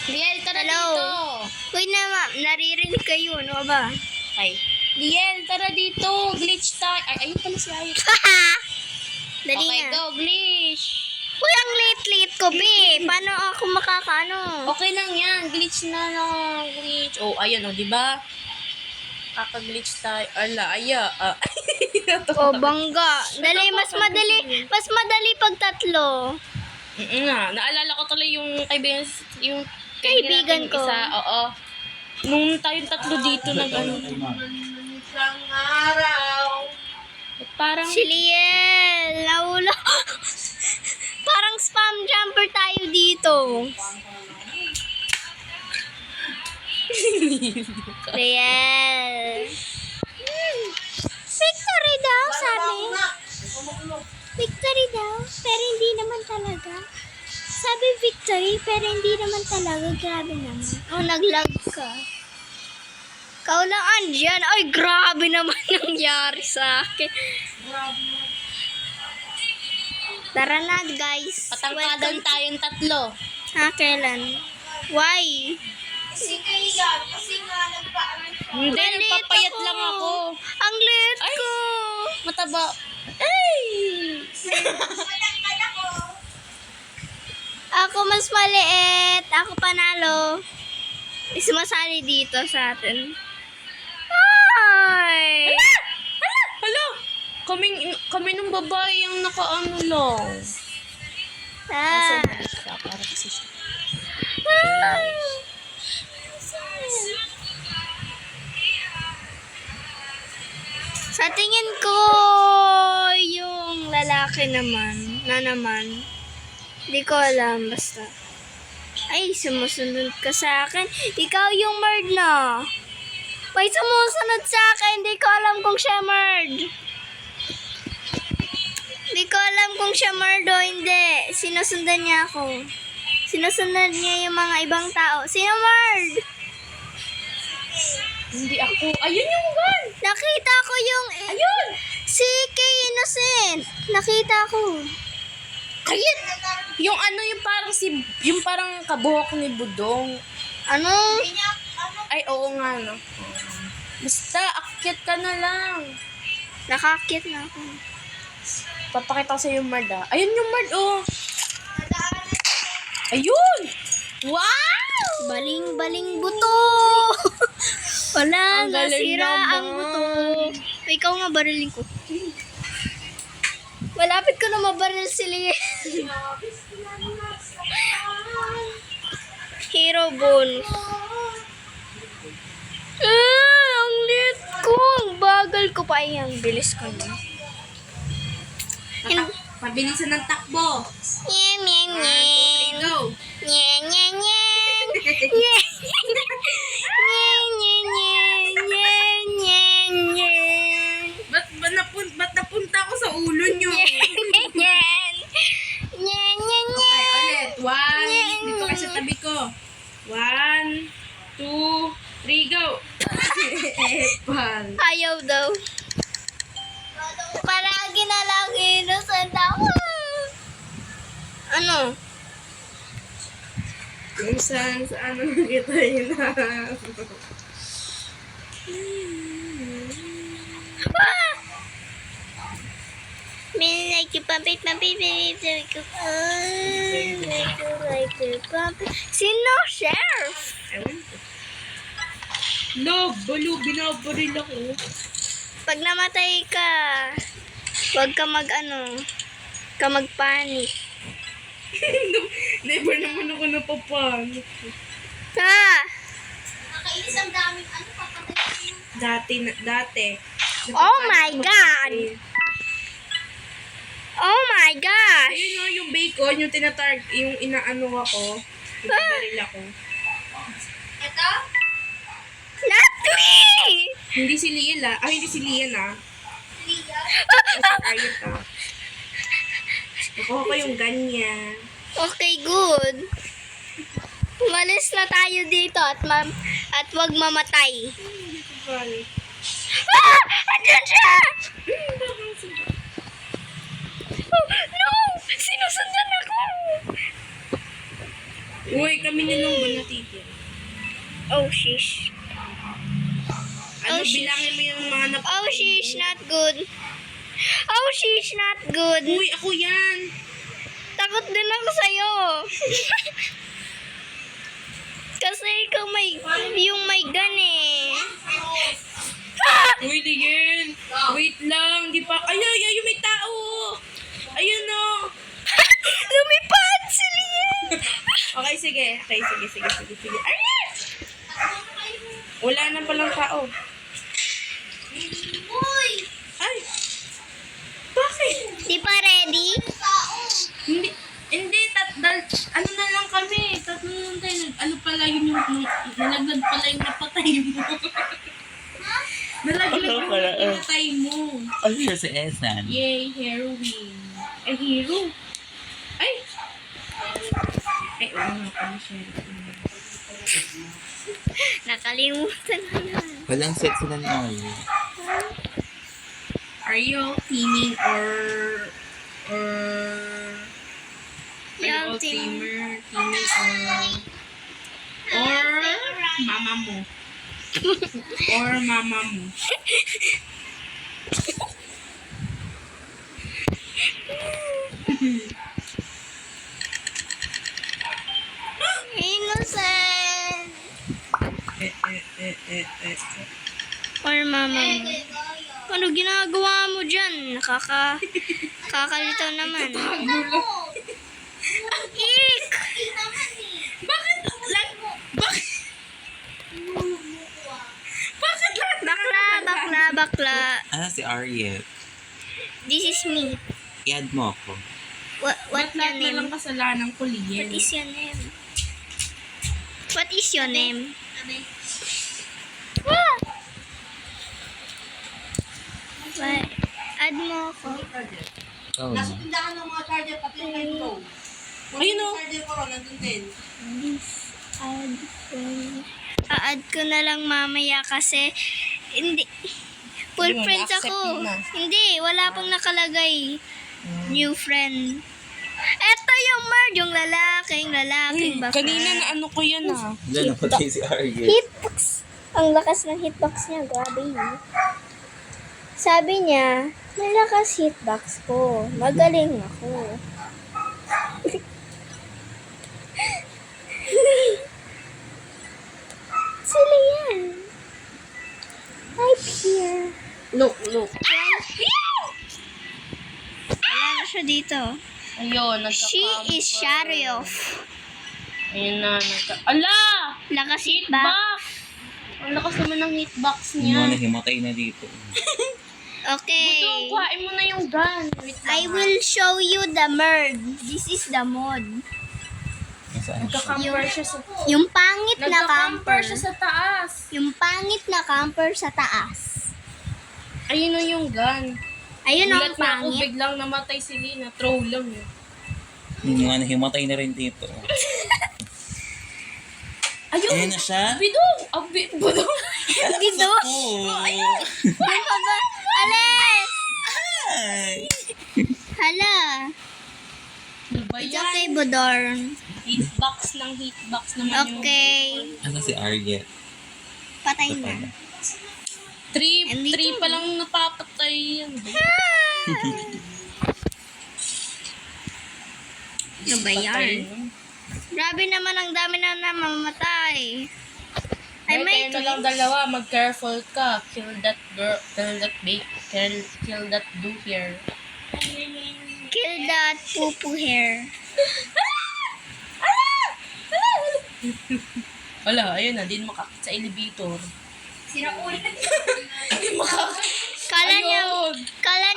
Liel, tara Hello. dito. Uy na ma'am, naririnig kayo, ano ba? Ay. Liel, tara dito. Glitch tayo. Ay, ayun pala si Ayos. Dali Okay, na. go. Glitch. Uy, ang late-late ko, be. Paano ako makakaano? Okay lang yan. Glitch na lang. Glitch. Oh, ayan oh, di ba? Kaka-glitch tayo. Ala, aya. Oh, bangga. Dali, mas madali pag tatlo. Nga. Naalala ko tuloy yung kaibigan Kaibigan natin ko. Isa. Oo. Nung tayong tatlo dito nag-ano. Isang araw. Parang... Si Liel, naulo. Parang spam jumper tayo dito. Liel. Victory daw, sabi. Victory daw, pero hindi naman talaga. Sabi victory, pero hindi naman talaga. Grabe naman. Oh, naglag ka. Ikaw lang andyan. Ay, grabe naman nangyari sa akin. Tara na, guys. Patangkadan tayong tatlo. Ha, kailan? Why? Kasi kaya, kasi nga nagpaano. Hindi, Malit nagpapayat ako. lang ako. Ang lit Ay. ko. Mataba. Ay! Matangkad ako. Ako mas maliit. Ako panalo. Sumasali dito sa atin. Ay! Hala! Kami nung babae yung nakaano lang. Ah. Para kasi siya. Ah. Sa tingin ko, yung lalaki naman, hindi ko alam, basta. Ay, sumusunod ka sa akin. Ikaw yung merd na. May sumusunod sa akin, hindi ko alam kung siya merd. Hindi ko alam kung siya merd o hindi. Sinusundan niya ako. Sinusundan niya yung mga ibang tao. Sino merd? Hindi ako. Ayun yung one! Nakita ko yung... Ayun! Si Kay Innocent. Nakita ko. Kaya, yung ano, yung parang kabuhok ni Budong. Ano? Ay, oo nga, no. Basta, akyat ka na lang. Nakakit na ako. Papakita ko sa yung Mard, ah. Ayun yung Mard, oh. Ayun! Wow! Baling-baling buto. Wala, Ang galing nasira naman. ang buto. Ikaw nga, barilin ko. Malapit ko na mabaril si Lee. Hero bonus. Ang lit ko. Ang bagal ko pa. Ay, ang bilis ko na. Pabilisan ng takbo. Nyeng, nyeng, nyeng. Go! Nyeng, nyeng, nyeng. Nyeng, nyeng, nyeng, nyeng. Nyeng, nyeng, nyeng. Ba't napunta ako sa ulo nyo? Nyeng, nyeng. Nyeng, nyeng, Okay, nyeng. ulit. One. Nyeng. Dito kayo sa tabi ko. 1, 2, 3, go! Epal. Ayaw daw. Palagi na lang innocent ako. Ano? Kung saan nakita yun na. Ah! May like you pumpit, pumpit, pumpit, like you pumpit. Sino? Sheriff? Ewan ko. Log, balo, binabaril ako. Pag namatay ka, huwag ka magpanik. Never naman ako napapanik. Ha? Nakainis ang daming ano papatay. Dati. Oh my God! Oh my gosh! Ayun nga yung bacon, yung yung inaano ako. Binabaril ako. Ito? Not me! Hindi si Liel ah. Ah, hindi si Lian ah. Liya. Ayun ah. Nakuha ko yung ganyan. Okay, good. Umalis na tayo dito at wag mamatay. Ah! Andiyan siya! Oh, no! Sinusundan ako! Uy, kami na lang ba natitira? Oh, sheesh. Ano, Oh, sheesh. bilangin mo yung mga napatay Oh, sheesh, mo. not good. Oh, sheesh, not good. Uy, ako yan. Takot din ako sa'yo. Kasi ikaw yung may gun eh. Uy, Lian. Wait lang. Di pa. Ay, may tao. Ayun o. Lumipad si Lian. Okay, sige. Sige. Ay! Wala na palang tao. Uy! Ay! Bakit? Di pa ready? Hindi, ano na lang kami. Tatlo lang tayo. Ano pala yung nalaglag pala yung napatay mo. Nalaglag Ano yung pala, napatay mo. Ano siya si Esan? Yay, heroine. Ay, hero. Ay! Ay, oo nga pala siya. Nakalimutan ko na. Walang sex na noy. Are you teaming or are you Yeah, all team. teaming or mama mo? Or mama mo? Innocent. Or mama mo. Ano ginagawa mo dyan? Kakalitaw naman. Ik! Bakit? Bakla. Ano si Ariel? This is me. I-add mo ako. What Ba't your lahat na lang name? kasalanan ko, What Lian? is your name? What is your name? Ah! What? Add mo ako. Oh, Nasa tindahan ng mga charger, pati yung light bulb. Kung Ayun, yung oh. charger ko ron, nandun din. Add friend. A-add ko na lang mamaya kasi hindi. Full Yun, friends accept ako. mo na. Hindi, wala pang nakalagay. New friend. Eto yung Merd, yung lalaking bakla. Kanina na ano ko yan ah. Diyan napatay si Ariel. Hitbox. Ang lakas ng hitbox niya, grabe yun. Sabi niya, malakas hitbox ko. Magaling ako. Sila yan. I'm here. Look. Wala na siya dito. Ayun, She is Sharioff. Ayun na, Ala! Lakas hitbox. Hitbox! Ang lakas naman ng hitbox Yung mga niya. nahimatay na dito. Okay. Budong, kuhain mo na yung gun. Wait lang, I will show you the Merd. This is the mod. Nasaan siya? Nagka-camper siya sa... Yung pangit na Nagka-camper camper. siya sa taas. Yung pangit na camper sa taas. Ayun na yung gun. Ayun ang Gulat na ako, pangit. biglang namatay si Lina. Throw lang eh. Yung mga nahimatay na rin dito. Ayun! Ayan na siya. Bidong! Budong! Dito? Oh, Ano ka ba? Alis! Ay! Hala. Ano ba It's yan? okay, Budorn. Hitbox naman Okay. Ano si Ariel? Patay Patay na. na. yung... Three pa lang napapatay yan. Ano ba Patay yan? na. Grabe naman, ang dami na namamatay. Ay, Ay, may tayo na lang dalawa. Mag-careful ka. Kill that girl. Kill that babe. Kill that do here. Kill that poo-poo hair. Wala, ayun na. Di makakit sa elevator. Sinaulan. Di makakit. Kala niya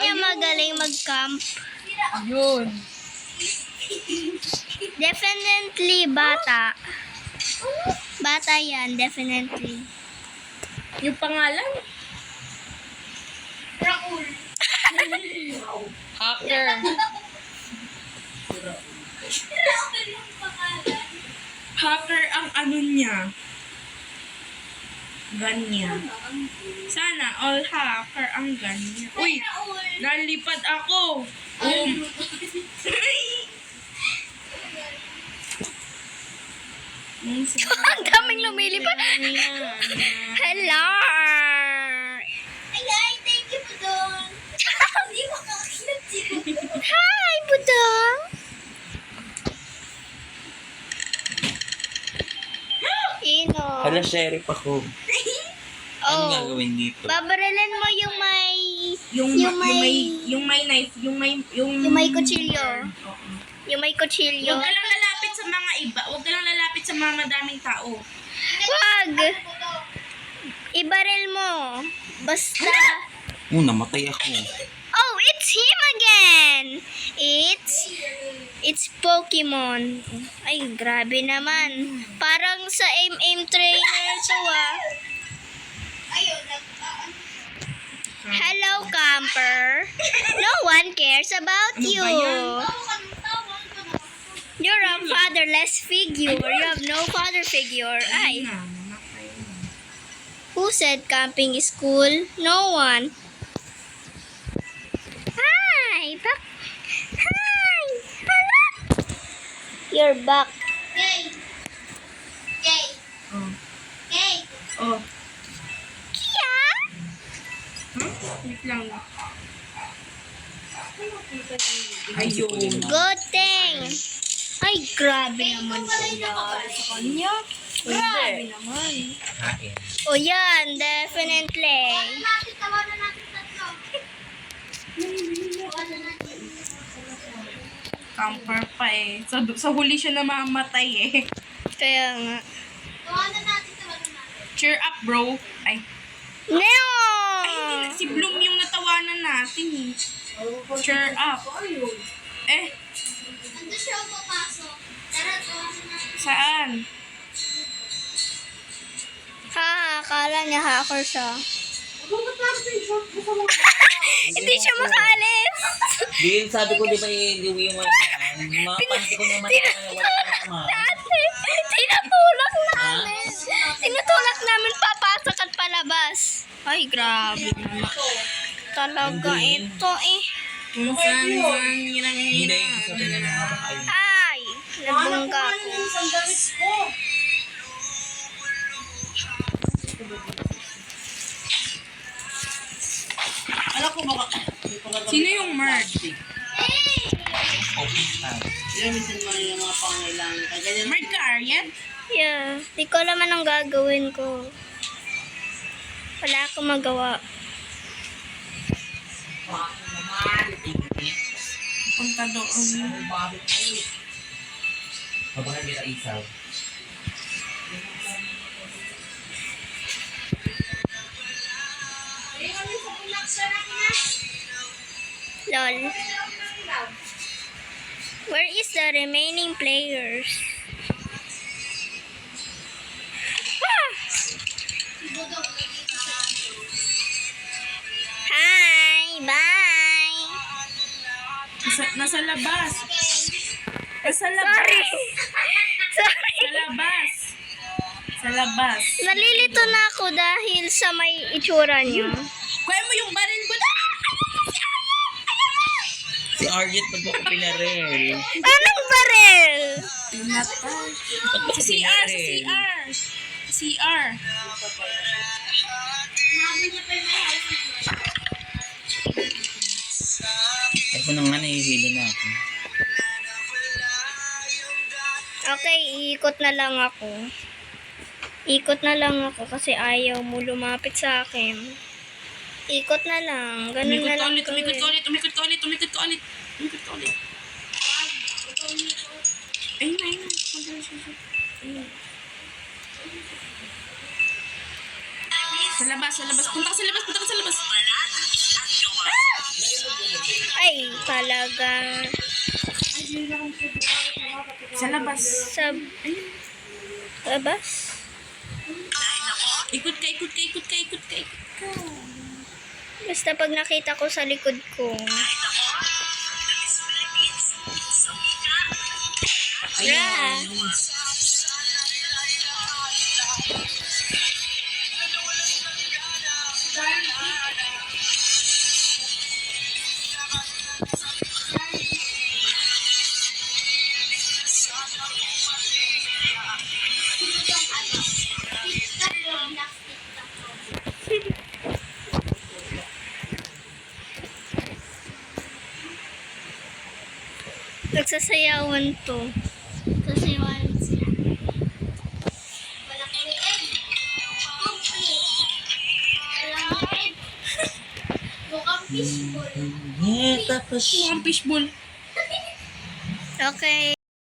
Ayun. magaling mag-camp. Yun. Definitely bata. Bata yan, definitely. Yung pangalan? Raul. Hacker. Raul yung pangalan. Hacker ang ano niya. Gun niya. Sana all hacker ang gun niya. Uy! Raul. Nalipad ako! Ang daming lumilipad. Hello! Ay, guys, thank you po doon. Hindi mo kakakilap si Hi, Budong! Ino. Hala, sheriff ako. Ano Oh. gagawin dito? Babaralan mo yung may... Yung may knife, yung may kutsilyo. Yung may kutsilyo. Huwag ka lang lalapit sa mga iba. Huwag ka lang lalapit sa mga madaming tao. Wag! Ibaril mo. Basta... Namatay ako. Oh, it's him again! It's Pokemon. Ay, grabe naman. Parang sa aim trainer to ah. Ayun, Hello, camper. No one cares about you. You're a fatherless figure. You have no father figure. Ay, who said camping is cool? No one. Hi, back. Hi. Hello. You're back. Gay. Gay. Oh. Gay. Oh. Kia. Wait lang. Ayun. Good thing. Ay, grabe naman nangyari sa kanya. Grabe naman. Kain. O yan, definitely. Tawanan natin tatlo. Tawanan natin. Camper pa eh. Sa huli siya namamatay eh. Kaya nga. Tawanan natin. Cheer up, bro. Ay, No! hindi na. Si Bloom yung natawanan natin eh. Cheer up. Eh, Nandun siya papasok. Tara, tawanan natin. saan? Ha, akala niya hacker siya. Hindi siya makaalis. Di, sabi ko, di ba i-liwi mo yan? Mapansin ko naman na wala naman. Dati, tinutulak namin. Tinutulak namin papasok at palabas. Ay, grabe naman. Talaga Hindi. ito eh. Kung saan Hindi, sabi na nga ba kayo? Ay, nabungga ko. Alam ko baka... Sino yung Merc? Gamitin mo yung mga pangailangan ka. Ganyan. Merc ka, Aryan? Yeah, di ko alam anong gagawin ko. Wala akong magawa. Punta doon. Mabahan kita isaw. Lol. Where is the remaining players? Ah! Hi! Bye! Nasa labas. Nasa labas. Sorry! Sorry! Sa labas. Sa labas. Nalilito na ako dahil sa may itsura niyo. Kuya mo yung baril ko na! Si Arjet, ba't mo ko pinarel? Anong baril? Pinatay. Ba't mo ko Sa CR, sa pinarel? CR. CR. Ako na nga, nahihilo na ako. Okay, iikot na lang ako. Ikot na lang ako kasi ayaw mo lumapit sa akin. Ikot na lang. Ganun Umikot na ka lang. ulit, umikot ka gawin. ulit, umikot ka ulit, umikot ka ulit. Umikot ka ulit. Ayun, ayun. Ayun. Sa labas, sa labas. Punta ka sa labas, punta ka sa labas. Ay, talaga. Sa labas. Sa labas? Ikot ka, ikot ka, ikot ka, ikot ka, ikot ka. Basta pag nakita ko sa likod ko. Ayan. Nagsasayawan to. Sasayawan sila. Malaki ni egg. Complete. Walang egg. Mukhang fishball. Yeah, tapos... Ang fishbowl. Okay.